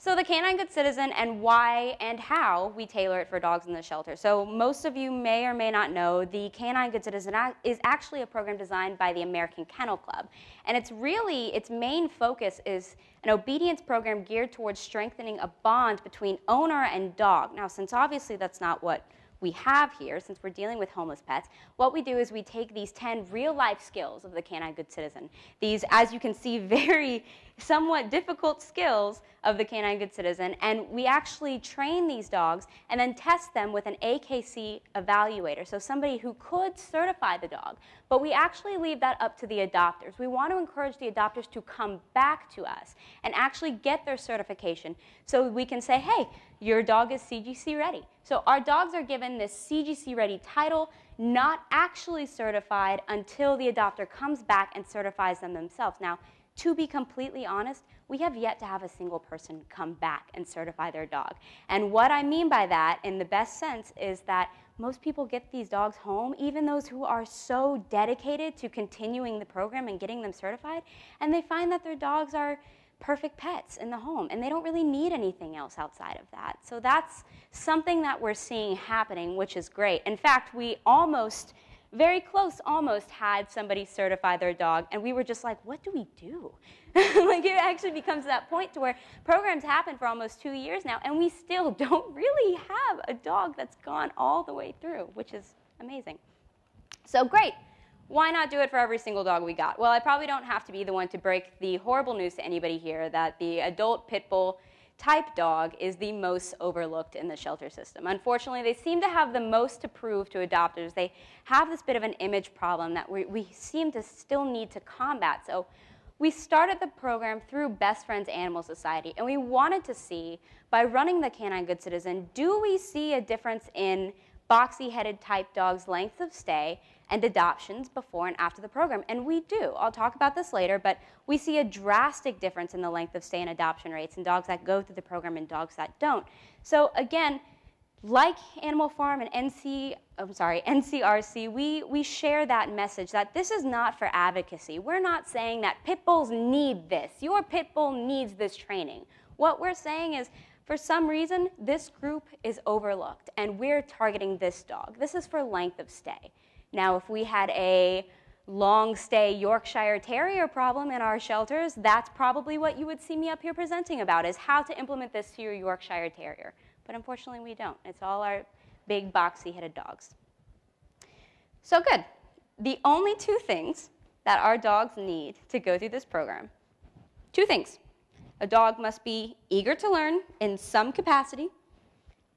So the Canine Good Citizen and why and how we tailor it for dogs in the shelter. So most of you may or may not know the Canine Good Citizen is actually a program designed by the American Kennel Club. And its main focus is an obedience program geared towards strengthening a bond between owner and dog. Now, since obviously that's not what we have here, since we're dealing with homeless pets, what we do is we take these 10 real-life skills of the Canine Good Citizen. These, as you can see, very somewhat difficult skills of the Canine Good Citizen, and we actually train these dogs and then test them with an AKC evaluator, so somebody who could certify the dog. But we actually leave that up to the adopters. We want to encourage the adopters to come back to us and actually get their certification so we can say, hey, your dog is CGC ready. So our dogs are given this CGC ready title, not actually certified until the adopter comes back and certifies them themselves. Now, to be completely honest, we have yet to have a single person come back and certify their dog. And what I mean by that, in the best sense, is that most people get these dogs home, even those who are so dedicated to continuing the program and getting them certified, and they find that their dogs are perfect pets in the home, and they don't really need anything else outside of that. So that's something that we're seeing happening, which is great. In fact, we almost, very close almost, had somebody certify their dog, and we were just like, what do we do? Like, it actually becomes that point to where programs happen for almost 2 years now, and we still don't really have a dog that's gone all the way through, which is amazing. So great. Why not do it for every single dog we got? Well, I probably don't have to be the one to break the horrible news to anybody here that the adult pit bull type dog is the most overlooked in the shelter system. Unfortunately, they seem to have the most to prove to adopters. They have this bit of an image problem that we seem to still need to combat. So we started the program through Best Friends Animal Society, and we wanted to see, by running the Canine Good Citizen, do we see a difference in boxy-headed type dogs' length of stay and adoptions before and after the program? And we do. I'll talk about this later, but we see a drastic difference in the length of stay and adoption rates in dogs that go through the program and dogs that don't. So again, like Animal Farm and NCRC, we share that message that this is not for advocacy. We're not saying that pit bulls need this. Your pit bull needs this training. What we're saying is, for some reason, this group is overlooked, and we're targeting this dog. This is for length of stay. Now, if we had a long-stay Yorkshire Terrier problem in our shelters, that's probably what you would see me up here presenting about, is how to implement this to your Yorkshire Terrier. But unfortunately, we don't. It's all our big, boxy-headed dogs. So good. The only two things that our dogs need to go through this program, two things. A dog must be eager to learn in some capacity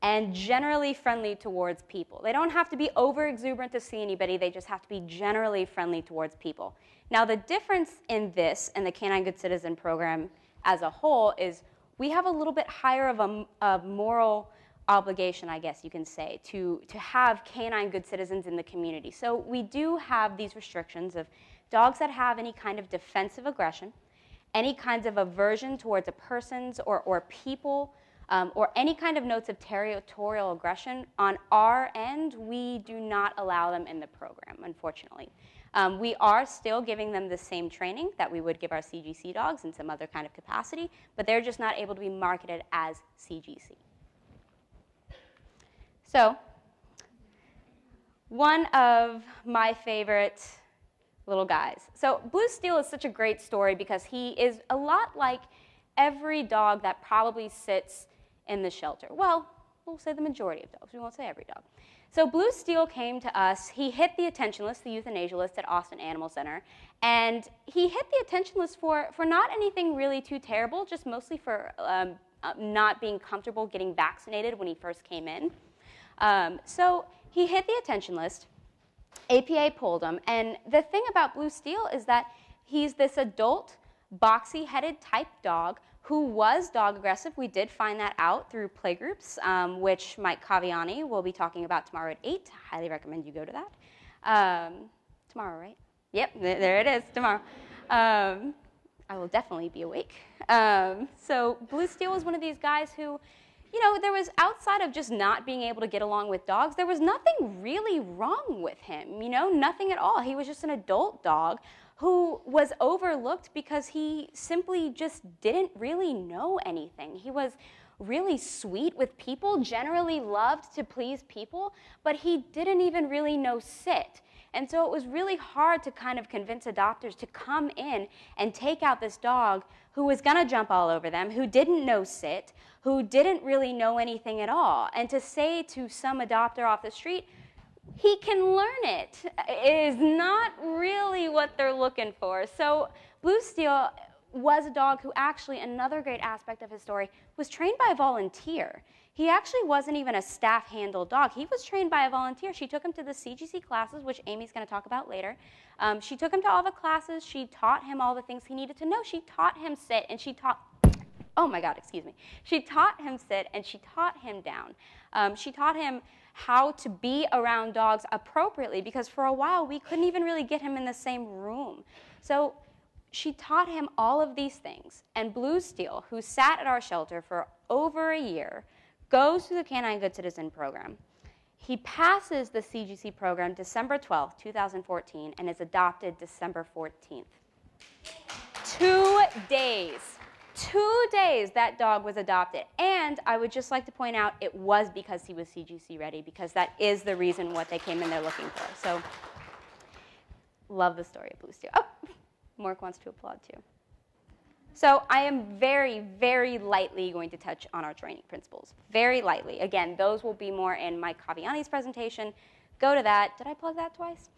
and generally friendly towards people. They don't have to be over-exuberant to see anybody. They just have to be generally friendly towards people. Now, the difference in this and the Canine Good Citizen program as a whole is we have a little bit higher of a moral obligation, I guess you can say, to have canine good citizens in the community. So we do have these restrictions of dogs that have any kind of defensive aggression, any kinds of aversion towards a person's or people, or any kind of notes of territorial aggression. On our end, we do not allow them in the program, unfortunately. We are still giving them the same training that we would give our CGC dogs in some other kind of capacity, but they're just not able to be marketed as CGC. So, one of my favorite little guys. So Blue Steel is such a great story because he is a lot like every dog that probably sits in the shelter. Well, we'll say the majority of dogs. We won't say every dog. So Blue Steel came to us. He hit the attention list, the euthanasia list at Austin Animal Center, and he hit the attention list for not anything really too terrible, just mostly for not being comfortable getting vaccinated when he first came in. So he hit the attention list. APA pulled him, and the thing about Blue Steel is that he's this adult, boxy-headed type dog who was dog aggressive. We did find that out through playgroups, which Mike Caviani will be talking about tomorrow at 8. Highly recommend you go to that. Tomorrow, right? Yep, there it is, tomorrow. I will definitely be awake. So Blue Steel was one of these guys who, you know, there was, outside of just not being able to get along with dogs, there was nothing really wrong with him, you know, nothing at all. He was just an adult dog who was overlooked because he simply just didn't really know anything. He was really sweet with people, generally loved to please people, but he didn't even really know sit. And so it was really hard to kind of convince adopters to come in and take out this dog who was going to jump all over them, who didn't know sit, who didn't really know anything at all. And to say to some adopter off the street, he can learn it, is not really what they're looking for. So Blue Steel was a dog who actually, another great aspect of his story, was trained by a volunteer. He actually wasn't even a staff-handled dog. He was trained by a volunteer. She took him to the CGC classes, which Amy's going to talk about later. She took him to all the classes. She taught him all the things he needed to know. She taught him sit, and she taught, oh my God, excuse me. She taught him sit, and she taught him down. She taught him how to be around dogs appropriately, because for a while we couldn't even really get him in the same room. So she taught him all of these things. And Blue Steel, who sat at our shelter for over a year, goes through the Canine Good Citizen program. He passes the CGC program December 12th, 2014, and is adopted December 14th. 2 days. 2 days that dog was adopted. And I would just like to point out it was because he was CGC ready, because that is the reason what they came in there looking for. So love the story of Blue Steel. Oh, Mork wants to applaud too. So I am very, very lightly going to touch on our training principles. Very lightly. Again, those will be more in Mike Caviani's presentation. Go to that. Did I plug that twice?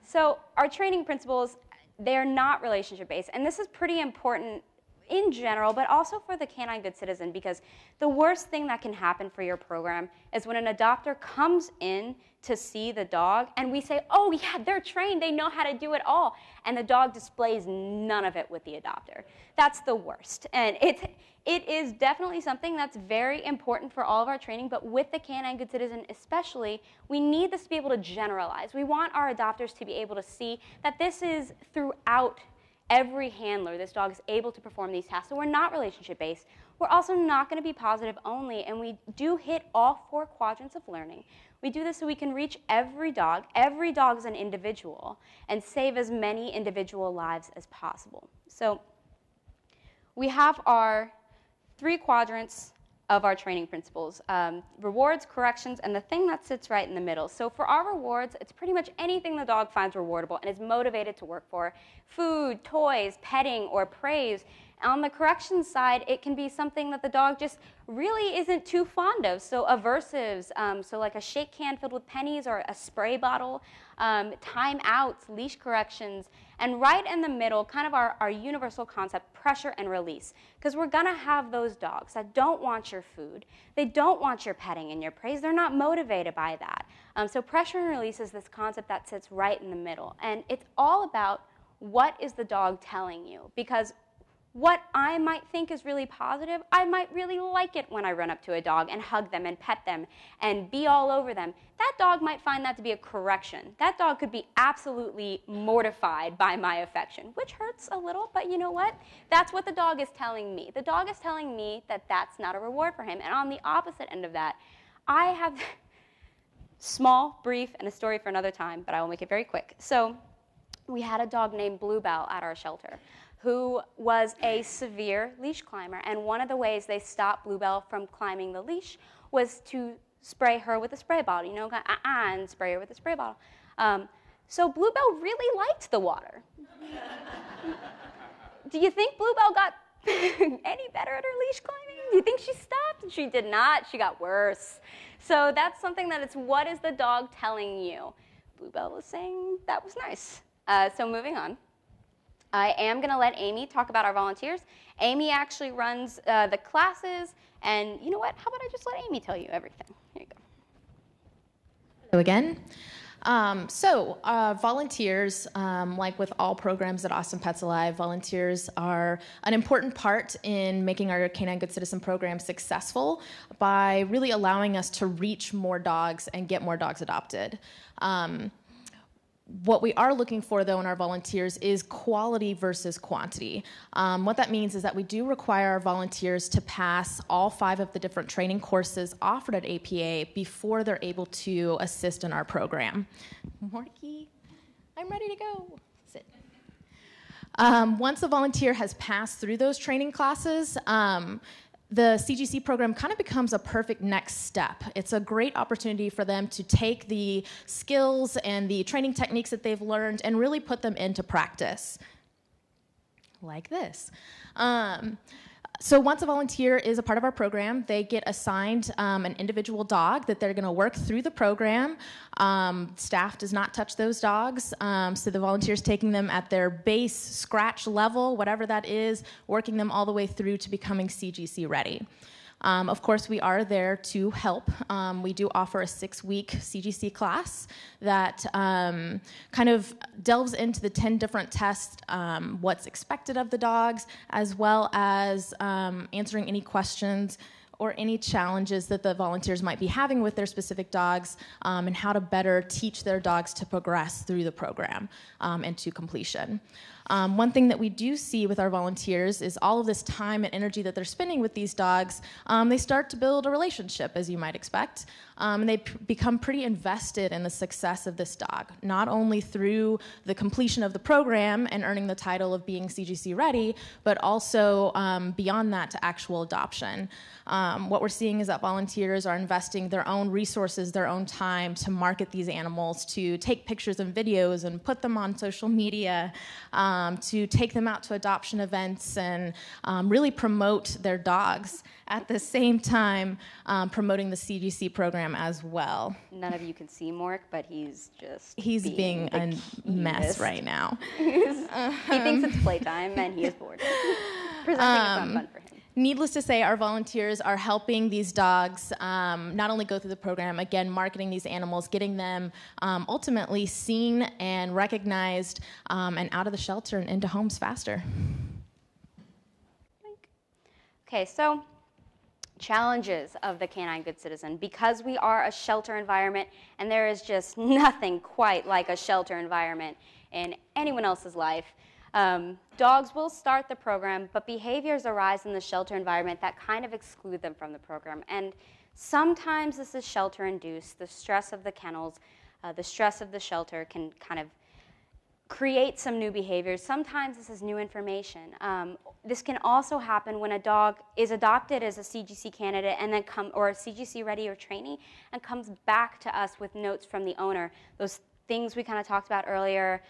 So our training principles, they're not relationship-based. And this is pretty important in general, but also for the Canine Good Citizen, because the worst thing that can happen for your program is when an adopter comes in to see the dog and we say, oh yeah, they're trained, they know how to do it all, and the dog displays none of it with the adopter. That's the worst. And it is definitely something that's very important for all of our training, but with the Canine Good Citizen especially, we need this to be able to generalize. We want our adopters to be able to see that this is throughout every handler. This dog is able to perform these tasks. So we're not relationship-based. We're also not going to be positive only, and we do hit all 4 quadrants of learning. We do this so we can reach every dog. Every dog is an individual, and save as many individual lives as possible. So we have our 3 quadrants of our training principles: rewards, corrections, and the thing that sits right in the middle. So for our rewards, it's pretty much anything the dog finds rewardable and is motivated to work for: food, toys, petting, or praise. On the corrections side, it can be something that the dog just really isn't too fond of. So aversives, so like a shake can filled with pennies or a spray bottle, timeouts, leash corrections, and right in the middle, kind of our universal concept, pressure and release. Because we're going to have those dogs that don't want your food. They don't want your petting and your praise. They're not motivated by that. So pressure and release is this concept that sits right in the middle. And it's all about what is the dog telling you. Because what I might think is really positive, I might really like it when I run up to a dog and hug them and pet them and be all over them. That dog might find that to be a correction. That dog could be absolutely mortified by my affection, which hurts a little, but you know what? That's what the dog is telling me. The dog is telling me that that's not a reward for him. And on the opposite end of that, I have small, brief, and a story for another time, but I will make it very quick. So we had a dog named Bluebell at our shelter who was a severe leash climber. And one of the ways they stopped Bluebell from climbing the leash was to spray her with a spray bottle, you know, and spray her with a spray bottle. So Bluebell really liked the water. Do you think Bluebell got any better at her leash climbing? Do you think she stopped? She did not. She got worse. So that's something that it's what is the dog telling you? Bluebell was saying that was nice. So moving on. I am going to let Amy talk about our volunteers. Amy actually runs the classes, and you know what? How about I just let Amy tell you everything? Here you go. Hello again. Volunteers, like with all programs at Austin Pets Alive, volunteers are an important part in making our Canine Good Citizen program successful by really allowing us to reach more dogs and get more dogs adopted. What we are looking for, though, in our volunteers is quality versus quantity. What that means is that we do require our volunteers to pass all 5 of the different training courses offered at APA before they're able to assist in our program. Morky, I'm ready to go. Sit. Once a volunteer has passed through those training classes, the CGC program kind of becomes a perfect next step. It's a great opportunity for them to take the skills and the training techniques that they've learned and really put them into practice, like this. So once a volunteer is a part of our program, they get assigned an individual dog that they're going to work through the program. Staff does not touch those dogs, so the volunteer's taking them at their base scratch level, whatever that is, working them all the way through to becoming CGC ready. Of course, we are there to help. We do offer a 6-week CGC class that kind of delves into the 10 different tests, what's expected of the dogs, as well as answering any questions or any challenges that the volunteers might be having with their specific dogs, and how to better teach their dogs to progress through the program and to completion. One thing that we do see with our volunteers is all of this time and energy that they're spending with these dogs, they start to build a relationship, as you might expect, and they become pretty invested in the success of this dog, not only through the completion of the program and earning the title of being CGC ready, but also beyond that to actual adoption. What we're seeing is that volunteers are investing their own resources, their own time to market these animals, to take pictures and videos and put them on social media, to take them out to adoption events and really promote their dogs at the same time promoting the CGC program as well. None of you can see Mork, but he's being a mess right now. He thinks it's playtime and he is bored. Presenting is not fun for him. Needless to say, our volunteers are helping these dogs not only go through the program, again, marketing these animals, getting them ultimately seen and recognized and out of the shelter and into homes faster. Okay, so challenges of the Canine Good Citizen. Because we are a shelter environment, and there is just nothing quite like a shelter environment in anyone else's life, dogs will start the program, but behaviors arise in the shelter environment that kind of exclude them from the program. And sometimes this is shelter-induced. The stress of the kennels, the stress of the shelter can kind of create some new behaviors. Sometimes this is new information. This can also happen when a dog is adopted as a CGC candidate and then or a CGC ready or trainee and comes back to us with notes from the owner. Those things we kind of talked about earlier,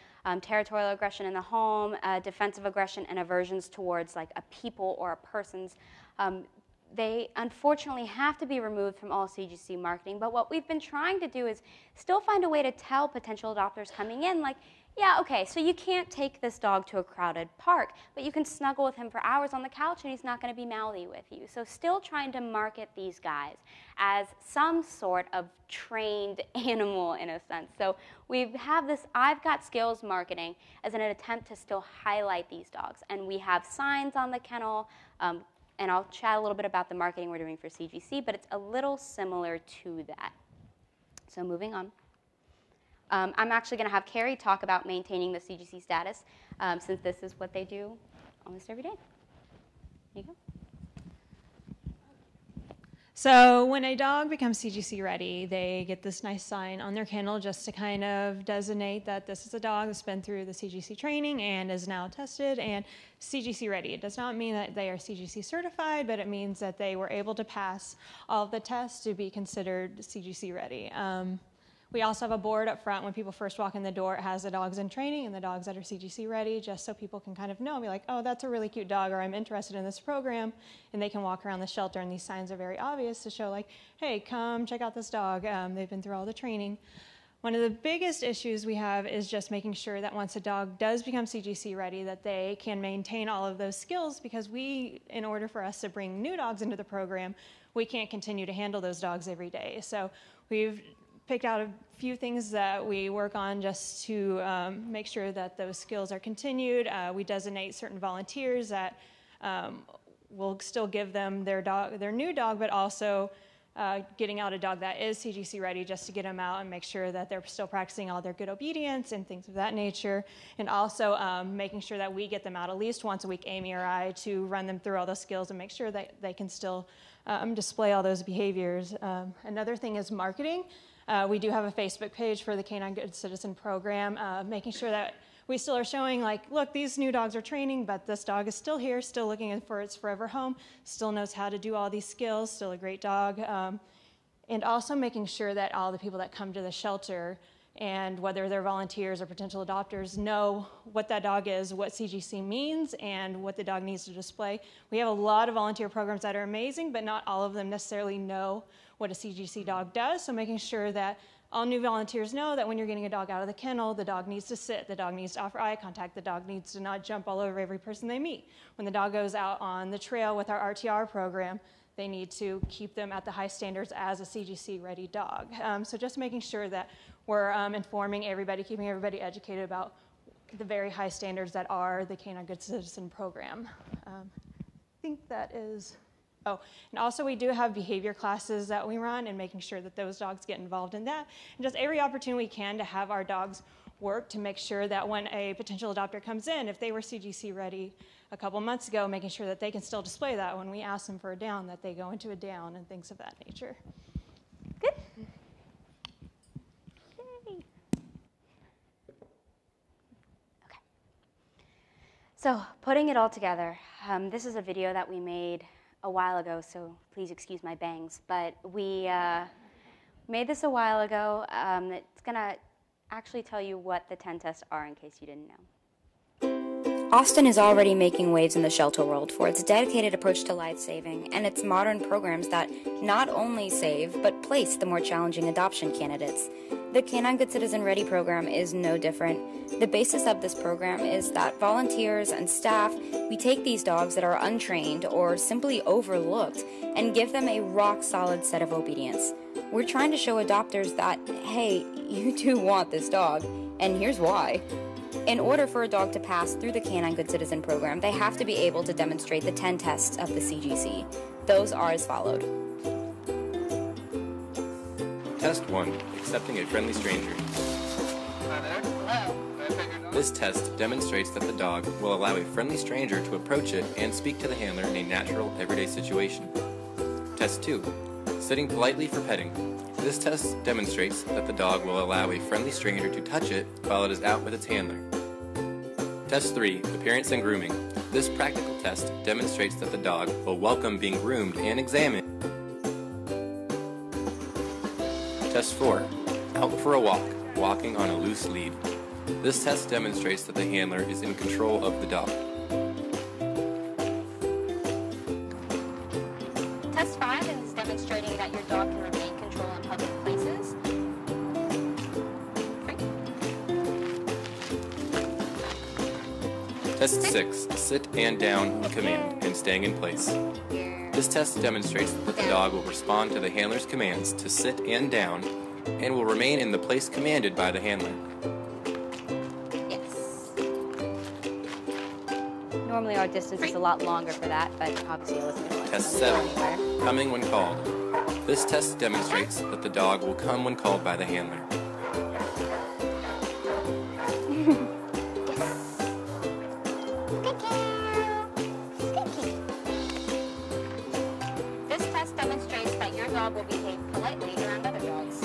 territorial aggression in the home, defensive aggression, and aversions towards like a people or a person's. They unfortunately have to be removed from all CGC marketing, but what we've been trying to do is still find a way to tell potential adopters coming in, like, yeah, okay, so you can't take this dog to a crowded park, but you can snuggle with him for hours on the couch and he's not going to be mouthy with you. So still trying to market these guys as some sort of trained animal in a sense. So we have this I've Got Skills marketing as an attempt to still highlight these dogs. And we have signs on the kennel, and I'll chat a little bit about the marketing we're doing for CGC, but it's a little similar to that. So moving on. I'm actually going to have Carrie talk about maintaining the CGC status, since this is what they do almost every day. Here you go. So when a dog becomes CGC ready, they get this nice sign on their kennel just to kind of designate that this is a dog that's been through the CGC training and is now tested and CGC ready. It does not mean that they are CGC certified, but it means that they were able to pass all of the tests to be considered CGC ready. We also have a board up front when people first walk in the door. It has the dogs in training and the dogs that are CGC ready, just so people can kind of know, be like, oh, that's a really cute dog, or I'm interested in this program, and they can walk around the shelter, and these signs are very obvious to show, like, hey, come check out this dog. They've been through all the training. One of the biggest issues we have is just making sure that once a dog does become CGC ready, that they can maintain all of those skills, because in order for us to bring new dogs into the program, we can't continue to handle those dogs every day. So we've picked out a few things that we work on just to make sure that those skills are continued. We designate certain volunteers that will still give them their new dog, but also getting out a dog that is CGC ready, just to get them out and make sure that they're still practicing all their good obedience and things of that nature. And also making sure that we get them out at least once a week, Amy or I, to run them through all those skills and make sure that they can still display all those behaviors. Another thing is marketing. We do have a Facebook page for the Canine Good Citizen program, making sure that we still are showing like, look, these new dogs are training, but this dog is still here, still looking for its forever home, still knows how to do all these skills, still a great dog. And also making sure that all the people that come to the shelter, and whether they're volunteers or potential adopters, know what that dog is, what CGC means, and what the dog needs to display. We have a lot of volunteer programs that are amazing, but not all of them necessarily know what a CGC dog does. So making sure that all new volunteers know that when you're getting a dog out of the kennel, the dog needs to sit, the dog needs to offer eye contact, the dog needs to not jump all over every person they meet. When the dog goes out on the trail with our RTR program, they need to keep them at the high standards as a CGC-ready dog. So just making sure that we're informing everybody, keeping everybody educated about the very high standards that are the Canine Good Citizen program. I think that is, oh, and also we do have behavior classes that we run and making sure that those dogs get involved in that. And just every opportunity we can to have our dogs work to make sure that when a potential adopter comes in, if they were CGC ready a couple months ago, making sure that they can still display that when we ask them for a down, that they go into a down and things of that nature. Good. Yay. Okay. So putting it all together, this is a video that we made a while ago, so please excuse my bangs, but we made this a while ago. It's gonna actually tell you what the 10 tests are in case you didn't know. Austin is already making waves in the shelter world for its dedicated approach to life-saving and its modern programs that not only save, but place the more challenging adoption candidates. The Canine Good Citizen Ready program is no different. The basis of this program is that volunteers and staff, we take these dogs that are untrained or simply overlooked and give them a rock-solid set of obedience. We're trying to show adopters that, hey, you do want this dog, and here's why. In order for a dog to pass through the Canine Good Citizen program, they have to be able to demonstrate the 10 tests of the CGC. Those are as followed. Test 1. Accepting a friendly stranger. This test demonstrates that the dog will allow a friendly stranger to approach it and speak to the handler in a natural, everyday situation. Test 2. Sitting politely for petting. This test demonstrates that the dog will allow a friendly stranger to touch it while it is out with its handler. Test 3. Appearance and grooming. This practical test demonstrates that the dog will welcome being groomed and examined. Test 4. Out for a walk, walking on a loose lead. This test demonstrates that the handler is in control of the dog. Test 5 is demonstrating that your dog can regain control in public places. Test 6. Sit and down on command and staying in place. This test demonstrates that the dog will respond to the handler's commands to sit and down and will remain in the place commanded by the handler. Yes. Normally our distance is a lot longer for that, but obviously it wasn't going to Test 7. Coming when called. This test demonstrates that the dog will come when called by the handler. This test demonstrates that your dog will behave politely around other dogs.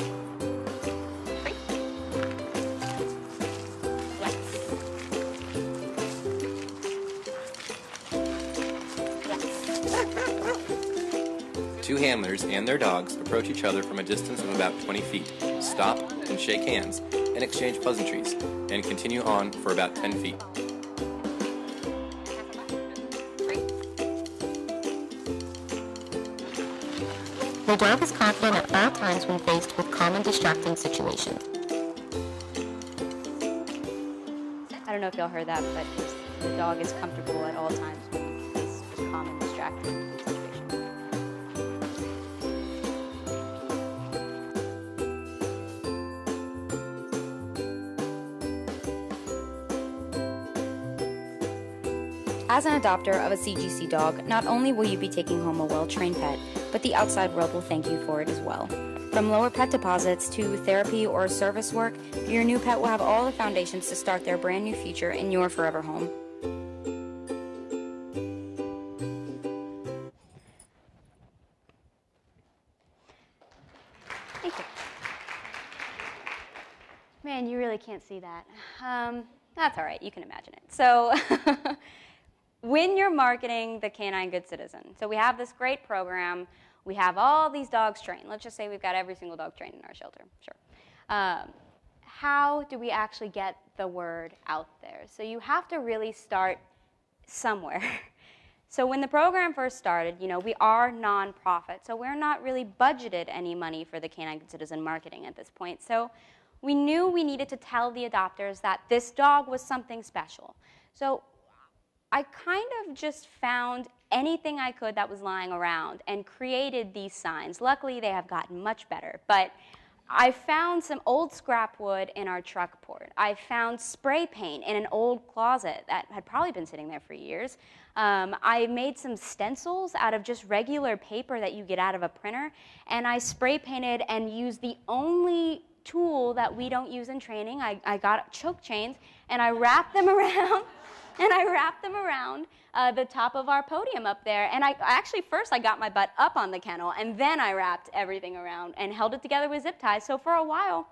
Two handlers and their dogs approach each other from a distance of about 20 feet, stop and shake hands, and exchange pleasantries, and continue on for about 10 feet. The dog is confident at all times when faced with calm and distracting situations. I don't know if y'all heard that, but the dog is comfortable at all times when he's calm and distracted in situations. As an adopter of a CGC dog, not only will you be taking home a well-trained pet, but the outside world will thank you for it as well. From lower pet deposits to therapy or service work, your new pet will have all the foundations to start their brand new future in your forever home. Thank you. Man, you really can't see that. That's all right, you can imagine it. So when you're marketing the Canine Good Citizen, so we have this great program, we have all these dogs trained. Let's just say we've got every single dog trained in our shelter, sure. How do we actually get the word out there? So you have to really start somewhere. So when the program first started, you know, we are nonprofit, so we're not really budgeted any money for the Canine Good Citizen marketing at this point. So we knew we needed to tell the adopters that this dog was something special. So I kind of just found anything I could that was lying around and created these signs. Luckily, they have gotten much better, but I found some old scrap wood in our truck port. I found spray paint in an old closet that had probably been sitting there for years. I made some stencils out of just regular paper that you get out of a printer, and I spray painted and used the only tool that we don't use in training. I got choke chains, and I wrapped them around. And I wrapped them around the top of our podium up there. And actually, first I got my butt up on the kennel, and then I wrapped everything around and held it together with zip ties. So for a while,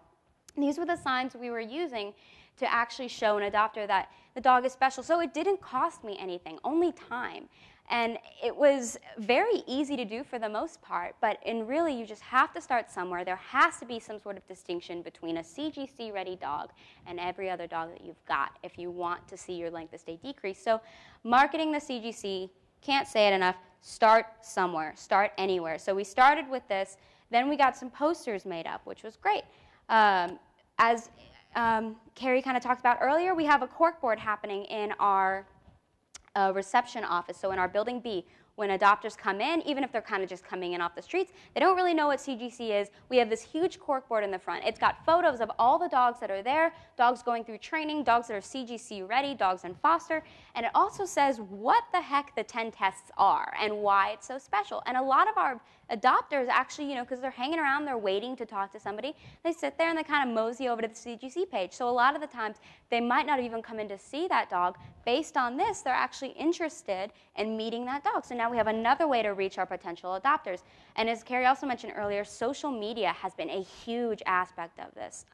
these were the signs we were using to actually show an adopter that the dog is special. So it didn't cost me anything, only time. And it was very easy to do for the most part, but really you just have to start somewhere. There has to be some sort of distinction between a CGC-ready dog and every other dog that you've got if you want to see your length of stay decrease. So marketing the CGC, can't say it enough, start somewhere, start anywhere. So we started with this, then we got some posters made up, which was great. As Carrie kind of talked about earlier, we have a corkboard happening in our reception office, so in our building B, when adopters come in, even if they're kind of just coming in off the streets, they don't really know what CGC is. We have this huge corkboard in the front. It's got photos of all the dogs that are there, dogs going through training, dogs that are CGC ready, dogs in foster, and it also says what the heck the 10 tests are and why it's so special. And a lot of our adopters actually, you know, because they're hanging around, they're waiting to talk to somebody, they sit there and they kind of mosey over to the CGC page. So a lot of the times, they might not even come in to see that dog. Based on this, they're actually interested in meeting that dog. So now we have another way to reach our potential adopters. And as Carrie also mentioned earlier, social media has been a huge aspect of this.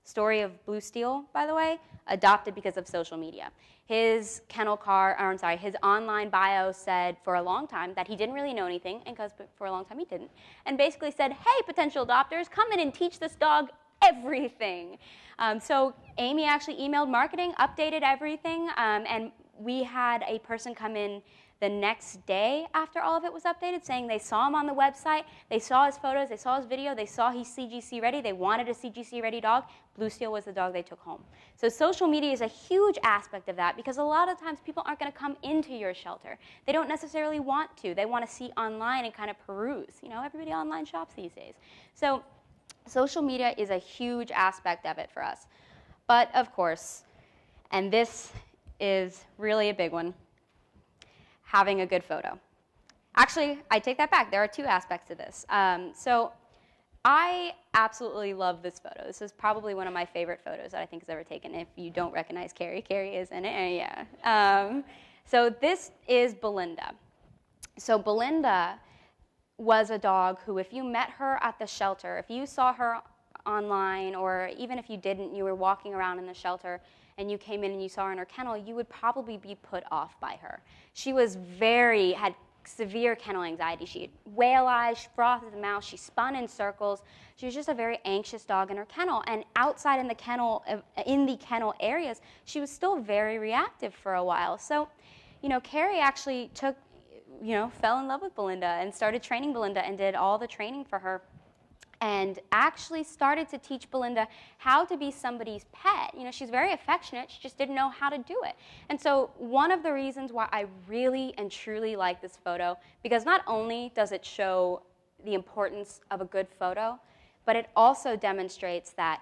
Story of Blue Steel, by the way, adopted because of social media. His his online bio said for a long time that he didn't really know anything, and because for a long time he didn't, and basically said, hey, potential adopters, come in and teach this dog everything. So Amy actually emailed marketing, updated everything, and we had a person come in the next day after all of it was updated saying they saw him on the website, they saw his photos, they saw his video, they saw he's CGC ready, they wanted a CGC ready dog. Blue Steel was the dog they took home. So social media is a huge aspect of that because a lot of times people aren't going to come into your shelter. They don't necessarily want to. They want to see online and kind of peruse. You know, everybody online shops these days. So social media is a huge aspect of it for us. But of course, and this is really a big one, having a good photo. Actually, I take that back. There are two aspects to this. So I absolutely love this photo. This is probably one of my favorite photos that I think has ever taken. If you don't recognize Carrie, Carrie is in it. Yeah. So this is Belinda. So Belinda was a dog who, if you met her at the shelter, if you saw her online, or even if you didn't, you were walking around in the shelter, and you came in and you saw her in her kennel, you would probably be put off by her. She was had severe kennel anxiety. She had whale eyes, she frothed at the mouth, she spun in circles. She was just a very anxious dog in her kennel. And outside in the kennel areas, she was still very reactive for a while. So, you know, Carrie actually fell in love with Belinda and started training Belinda and did all the training for her, and actually started to teach Belinda how to be somebody's pet. You know, she's very affectionate, she just didn't know how to do it. And so one of the reasons why I really and truly like this photo, because not only does it show the importance of a good photo, but it also demonstrates that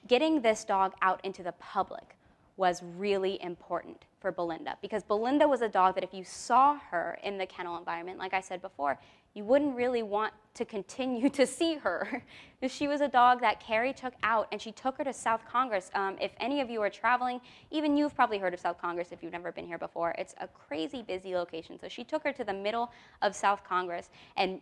getting this dog out into the public was really important for Belinda, because Belinda was a dog that if you saw her in the kennel environment, like I said before, you wouldn't really want to continue to see her. She was a dog that Carrie took out, and she took her to South Congress. If any of you are traveling, even you've probably heard of South Congress if you've never been here before. It's a crazy busy location. So she took her to the middle of South Congress and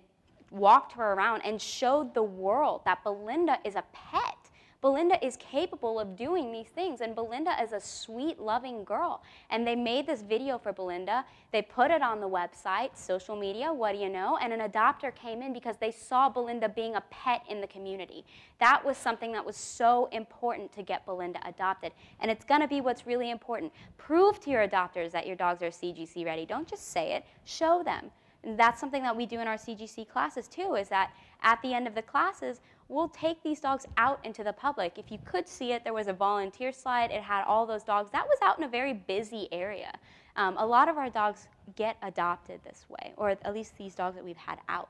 walked her around and showed the world that Belinda is a pet. Belinda is capable of doing these things, and Belinda is a sweet, loving girl. And they made this video for Belinda. They put it on the website, social media, what do you know? And an adopter came in because they saw Belinda being a pet in the community. That was something that was so important to get Belinda adopted. And it's going to be what's really important. Prove to your adopters that your dogs are CGC ready. Don't just say it, show them. And that's something that we do in our CGC classes too, is that at the end of the classes, we'll take these dogs out into the public. If you could see it, there was a volunteer slide. It had all those dogs. That was out in a very busy area. A lot of our dogs get adopted this way, or at least these dogs that we've had out.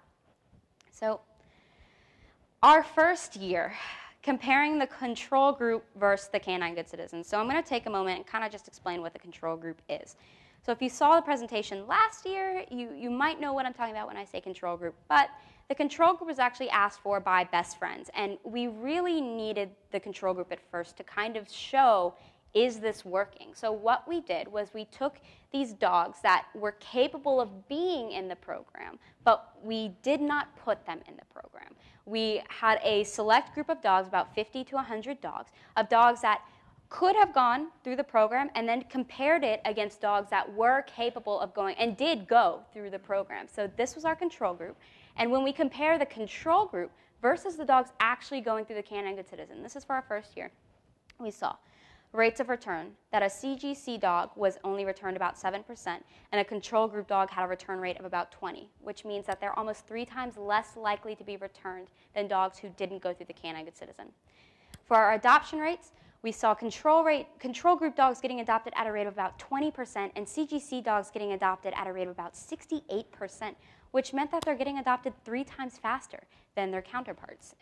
So our first year, comparing the control group versus the Canine Good Citizens. So I'm going to take a moment and kind of just explain what the control group is. So if you saw the presentation last year, you might know what I'm talking about when I say control group. But the control group was actually asked for by best friends. And we really needed the control group at first to kind of show, is this working? So what we did was we took these dogs that were capable of being in the program, but we did not put them in the program. We had a select group of dogs, about 50 to 100 dogs, of dogs that could have gone through the program and then compared it against dogs that were capable of going and did go through the program. So this was our control group. And when we compare the control group versus the dogs actually going through the Canine Good Citizen, this is for our first year, we saw rates of return that a CGC dog was only returned about 7%, and a control group dog had a return rate of about 20, which means that they're almost 3 times less likely to be returned than dogs who didn't go through the Canine Good Citizen. For our adoption rates, we saw control group dogs getting adopted at a rate of about 20%, and CGC dogs getting adopted at a rate of about 68%, which meant that they're getting adopted 3 times faster than their counterparts.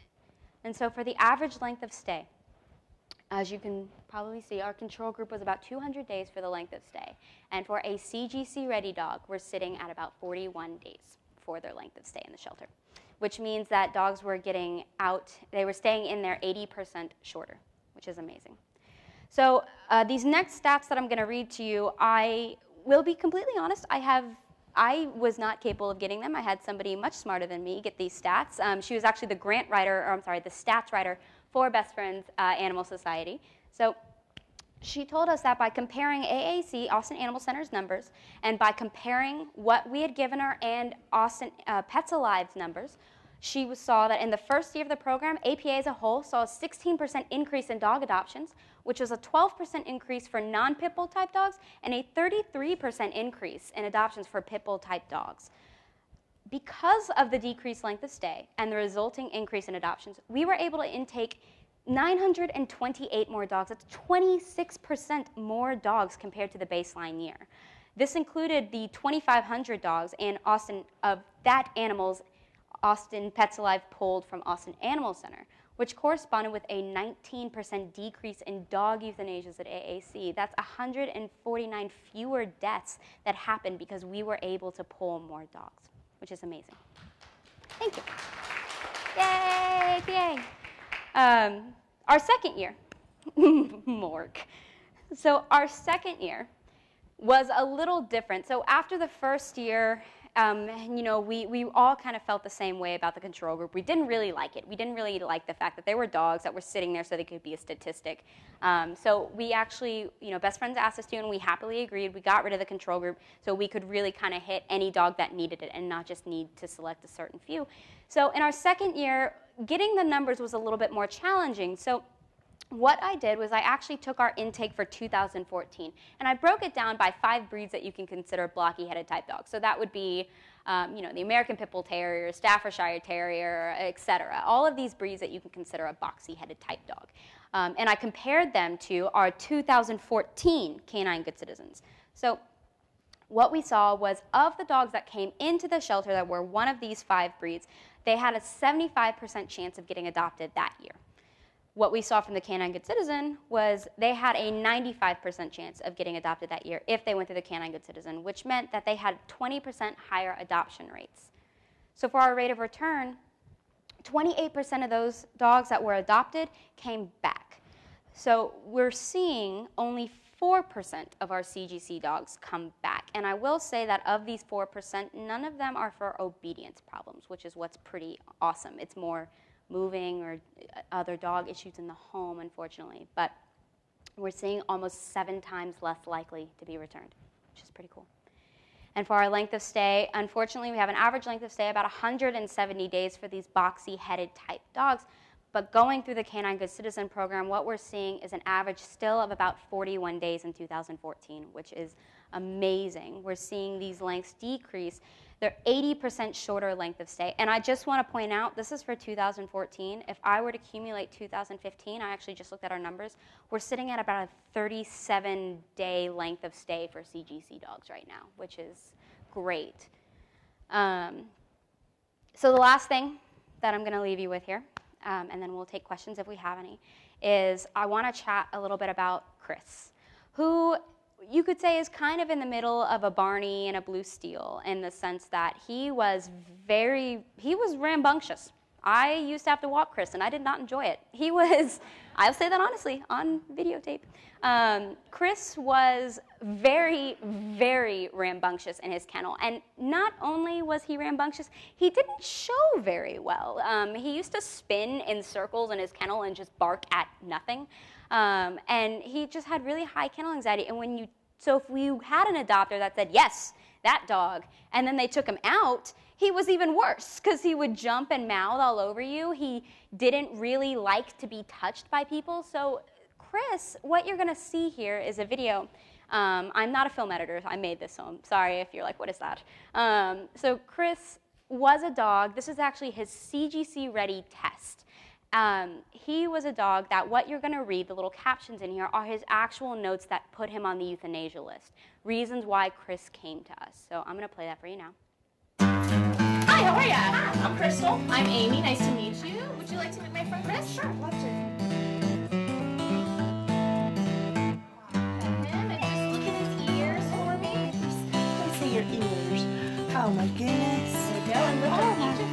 And so for the average length of stay, as you can probably see, our control group was about 200 days for the length of stay. And for a CGC-ready dog, we're sitting at about 41 days for their length of stay in the shelter, which means that dogs were getting out, they were staying in there 80% shorter, which is amazing. So these next stats that I'm going to read to you, I will be completely honest, I was not capable of getting them. I had somebody much smarter than me get these stats. She was actually the the stats writer for Best Friends Animal Society. So she told us that by comparing AAC, Austin Animal Center's numbers, and by comparing what we had given her and Austin Pets Alive's numbers, she saw that in the first year of the program, APA as a whole saw a 16% increase in dog adoptions, which was a 12% increase for non-pit bull type dogs and a 33% increase in adoptions for pit bull type dogs. Because of the decreased length of stay and the resulting increase in adoptions, we were able to intake 928 more dogs. That's 26% more dogs compared to the baseline year. This included the 2,500 dogs and Austin Pets Alive pulled from Austin Animal Center, which corresponded with a 19% decrease in dog euthanasias at AAC. That's 149 fewer deaths that happened because we were able to pull more dogs, which is amazing. Thank you. Yay, yay. Our second year, Mork. So our second year was a little different. So after the first year, we all kind of felt the same way about the control group. We didn't really like it. We didn't really like the fact that they were dogs that were sitting there so they could be a statistic. So we actually, Best Friends asked us to, and we happily agreed. We got rid of the control group so we could really kind of hit any dog that needed it and not just need to select a certain few. So in our second year, getting the numbers was a little bit more challenging. So what I did was I actually took our intake for 2014, and I broke it down by 5 breeds that you can consider blocky-headed type dogs. So that would be, the American Pit Bull Terrier, Staffordshire Terrier, etc. All of these breeds that you can consider a boxy-headed type dog. And I compared them to our 2014 Canine Good Citizens. So what we saw was of the dogs that came into the shelter that were one of these 5 breeds, they had a 75% chance of getting adopted that year. What we saw from the Canine Good Citizen was they had a 95% chance of getting adopted that year if they went through the Canine Good Citizen, which meant that they had 20% higher adoption rates. So for our rate of return, 28% of those dogs that were adopted came back. So we're seeing only 4% of our CGC dogs come back. And I will say that of these 4%, none of them are for obedience problems, which is what's pretty awesome. It's more moving or other dog issues in the home, unfortunately. But we're seeing almost 7 times less likely to be returned, which is pretty cool. And for our length of stay, unfortunately, we have an average length of stay about 170 days for these boxy-headed type dogs. But going through the Canine Good Citizen program, what we're seeing is an average still of about 41 days in 2014, which is amazing. We're seeing these lengths decrease. They're 80% shorter length of stay. And I just want to point out, this is for 2014. If I were to accumulate 2015, I actually just looked at our numbers, we're sitting at about a 37-day length of stay for CGC dogs right now, which is great. So the last thing that I'm going to leave you with here, and then we'll take questions if we have any, is I want to chat a little bit about Chris, who you could say is kind of in the middle of a Barney and a Blue Steel in the sense that he was rambunctious. I used to have to walk Chris, and I did not enjoy it. I'll say that honestly, on videotape. Chris was very, very rambunctious in his kennel. And not only was he rambunctious, he didn't show very well. He used to spin in circles in his kennel and just bark at nothing. And he just had really high kennel anxiety. And so if we had an adopter that said, yes, that dog, and then they took him out, he was even worse because he would jump and mouth all over you. He didn't really like to be touched by people. So Chris, what you're going to see here is a video. I'm not a film editor. I made this, so I'm sorry if you're like, what is that? So Chris was a dog. This is actually his CGC-ready test. He was a dog that what you're going to read, the little captions in here, are his actual notes that put him on the euthanasia list. Reasons why Chris came to us. So I'm going to play that for you now. Hi, how are ya? Hi, I'm Crystal. I'm Amy. Nice to meet you. Would you like to meet my friend Chris? Sure, love to. Him and just look at his ears for me. Let me see your ears. Oh my goodness. There we go. And lift up each of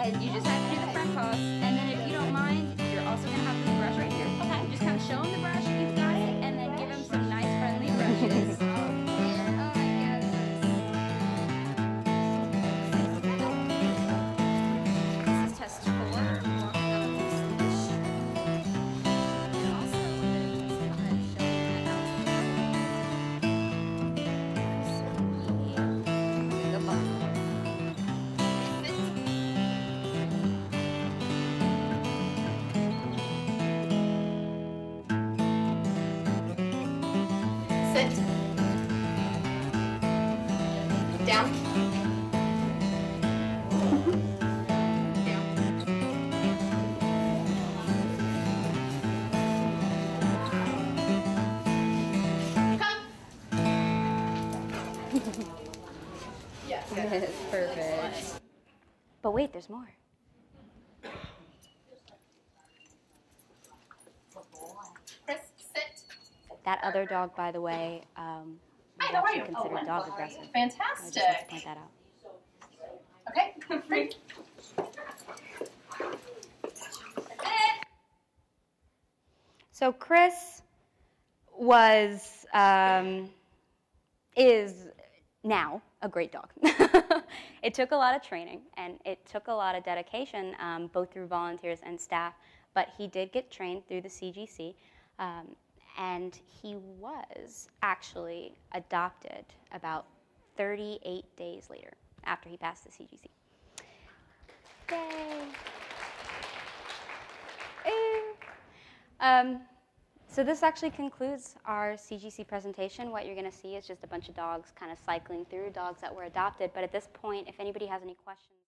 And you just have to do the front paws. And then if you don't mind, you're also going to have this brush right here. Okay. Just kind of show him the brush if you've got it, and then give him some nice friendly brushes. Sit. Down. Yes, perfect. But wait, there's more. Chris, sit. That other dog, by the way, Hi, is how are actually you? considered dog aggressive. Fantastic. I just have to point that out. Okay, free. So Chris is now a great dog. It took a lot of training, and it took a lot of dedication, both through volunteers and staff, but he did get trained through the CGC, and he was actually adopted about 38 days later after he passed the CGC. Yay! So this actually concludes our CGC presentation. What you're going to see is just a bunch of dogs kind of cycling through, dogs that were adopted. But at this point, if anybody has any questions.